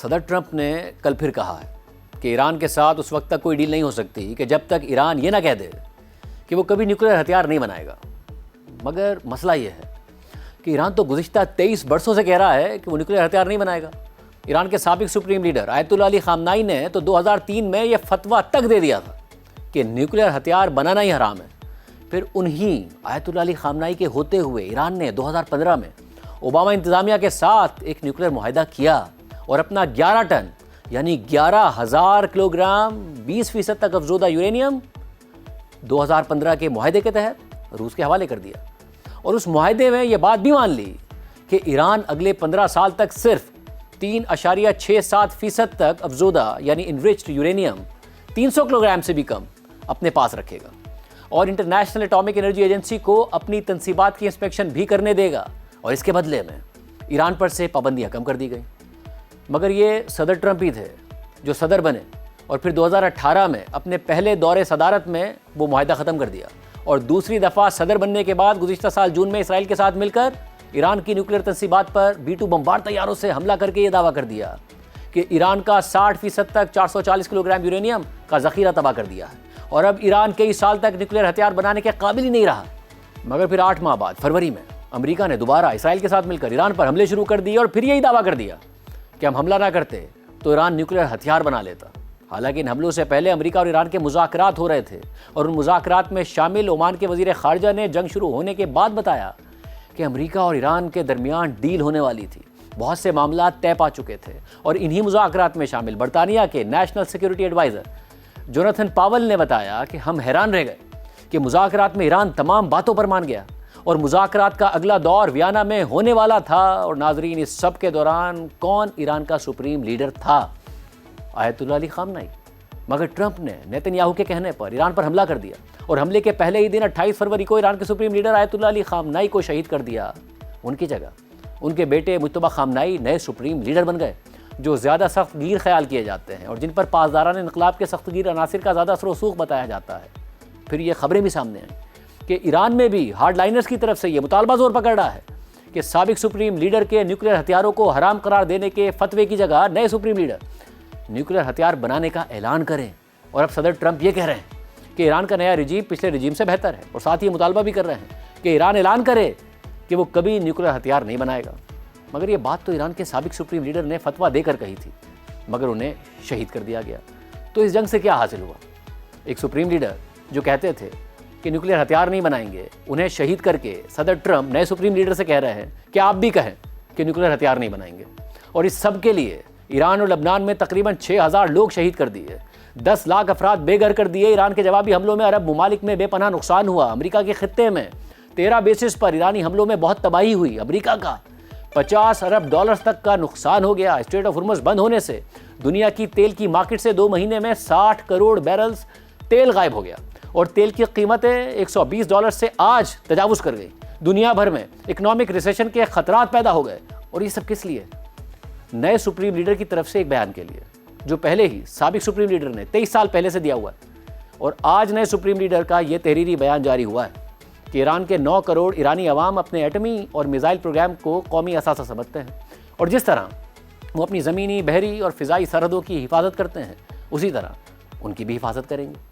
صدر ٹرمپ نے کل پھر کہا ہے کہ ایران کے ساتھ اس وقت تک کوئی ڈیل نہیں ہو سکتی کہ جب تک ایران یہ نہ کہہ دے کہ وہ کبھی نیوکلیر ہتھیار نہیں بنائے گا۔ مگر مسئلہ یہ ہے کہ ایران تو گزشتہ 23 برسوں سے کہہ رہا ہے کہ وہ نیوکلیر ہتھیار نہیں بنائے گا۔ ایران کے سابق سپریم لیڈر آیت اللہ علی خامنائی نے تو 2003 میں یہ فتویٰ تک دے دیا تھا کہ نیوکلیر ہتھیار بنانا ہی حرام ہے۔ پھر انہی آیت اللہ علی خامنائی کے ہوتے ہوئے ایران نے 2015 میں اوباما انتظامیہ کے ساتھ ایک نیوکلیر معاہدہ کیا اور اپنا 11 ٹن یعنی 11,000 کلو گرام 20% تک افزودہ یورینیم 2015 کے معاہدے کے تحت روس کے حوالے کر دیا۔ اور اس معاہدے میں یہ بات بھی مان لی کہ ایران اگلے 15 سال تک صرف 3.67% تک افزودہ یعنی انریچڈ یورینیم 300 کلو گرام سے بھی کم اپنے پاس رکھے گا، اور انٹرنیشنل اٹامک انرجی ایجنسی کو اپنی تنصیبات کی انسپیکشن بھی کرنے دے گا، اور اس کے بدلے میں ایران پر سے پابندیاں کم کر دی گئیں۔ مگر یہ صدر ٹرمپ ہی تھے جو صدر بنے اور پھر 2018 میں اپنے پہلے دور صدارت میں وہ معاہدہ ختم کر دیا، اور دوسری دفعہ صدر بننے کے بعد گزشتہ سال جون میں اسرائیل کے ساتھ مل کر ایران کی نیوکلیر تنصیبات پر B-2 بمبار طیاروں سے حملہ کر کے یہ دعویٰ کر دیا کہ ایران کا 60% تک 440 کلو گرام یورینیم کا ذخیرہ تباہ کر دیا ہے، اور اب ایران کئی سال تک نیوکلیر ہتھیار بنانے کے قابل ہی نہیں رہا۔ مگر پھر 8 ماہ بعد فروری میں امریکہ نے دوبارہ اسرائیل کے ساتھ مل کر ایران پر حملے شروع کر دیے، اور پھر یہی دعویٰ کر دیا کہ ہم حملہ نہ کرتے تو ایران نیوکلیر ہتھیار بنا لیتا۔ حالانکہ ان حملوں سے پہلے امریکہ اور ایران کے مذاکرات ہو رہے تھے، اور ان مذاکرات میں شامل عمان کے وزیر خارجہ نے جنگ شروع ہونے کے بعد بتایا کہ امریکہ اور ایران کے درمیان ڈیل ہونے والی تھی، بہت سے معاملات طے پا چکے تھے، اور انہی مذاکرات میں شامل برطانیہ کے نیشنل سیکیورٹی ایڈوائزر جوناتھن پاول نے بتایا کہ ہم حیران رہ گئے کہ مذاکرات میں ایران تمام باتوں پر مان گیا، اور مذاکرات کا اگلا دور ویانا میں ہونے والا تھا۔ اور ناظرین، اس سب کے دوران کون ایران کا سپریم لیڈر تھا؟ آیت اللہ علی خامنائی۔ مگر ٹرمپ نے نیتن یاہو کے کہنے پر ایران پر حملہ کر دیا، اور حملے کے پہلے ہی دن 28 فروری کو ایران کے سپریم لیڈر آیت اللہ علی خامنائی کو شہید کر دیا۔ ان کی جگہ ان کے بیٹے مجتبیٰ خامنائی نئے سپریم لیڈر بن گئے، جو زیادہ سخت گیر خیال کیے جاتے ہیں اور جن پر پاسداران انقلاب کے سخت گیر عناصر کا زیادہ اثر و رسوخ بتایا جاتا ہے۔ پھر یہ خبریں بھی سامنے آئیں کہ ایران میں بھی ہارڈ لائنرز کی طرف سے یہ مطالبہ زور پکڑ رہا ہے کہ سابق سپریم لیڈر کے نیوکلیر ہتھیاروں کو حرام قرار دینے کے فتوے کی جگہ نئے سپریم لیڈر نیوکلیر ہتھیار بنانے کا اعلان کریں۔ اور اب صدر ٹرمپ یہ کہہ رہے ہیں کہ ایران کا نیا رجیم پچھلے رجیم سے بہتر ہے، اور ساتھ ہی یہ مطالبہ بھی کر رہے ہیں کہ ایران اعلان کرے کہ وہ کبھی نیوکلیر ہتھیار نہیں بنائے گا۔ مگر یہ بات تو ایران کے سابق سپریم لیڈر نے فتویٰ دے کر کہی تھی، مگر انہیں شہید کر دیا گیا۔ تو اس جنگ سے کیا حاصل ہوا؟ ایک سپریم لیڈر جو کہتے تھے کہ نیوکلیر ہتھیار نہیں بنائیں گے، انہیں شہید کر کے صدر ٹرمپ نئے سپریم لیڈر سے کہہ رہے ہیں کہ آپ بھی کہیں کہ نیوکلیر ہتھیار نہیں بنائیں گے۔ اور اس سب کے لیے ایران اور لبنان میں تقریباً 6,000 لوگ شہید کر دیے، 10 لاکھ افراد بے گھر کر دیے۔ ایران کے جوابی حملوں میں عرب ممالک میں بے پناہ نقصان ہوا۔ امریکہ کے خطے میں 13 بیسز پر ایرانی حملوں میں بہت تباہی ہوئی۔ امریکہ کا $50 ارب تک کا نقصان ہو گیا۔ اسٹریٹ آف ہرمز بند ہونے سے دنیا کی تیل کی مارکیٹ سے 2 مہینے میں 60 کروڑ بیرلز تیل غائب ہو گیا، اور تیل کی قیمتیں $120 سے آج تجاوز کر گئی۔ دنیا بھر میں اکنامک ریسیشن کے خطرات پیدا ہو گئے، اور یہ سب کس لیے؟ نئے سپریم لیڈر کی طرف سے ایک بیان کے لیے، جو پہلے ہی سابق سپریم لیڈر نے 23 سال پہلے سے دیا ہوا ہے۔ اور آج نئے سپریم لیڈر کا یہ تحریری بیان جاری ہوا ہے کہ ایران کے 9 کروڑ ایرانی عوام اپنے ایٹمی اور میزائل پروگرام کو قومی اثاثہ سمجھتے ہیں، اور جس طرح وہ اپنی زمینی، بحری اور فضائی سرحدوں کی حفاظت کرتے ہیں، اسی طرح ان کی بھی حفاظت کریں گے۔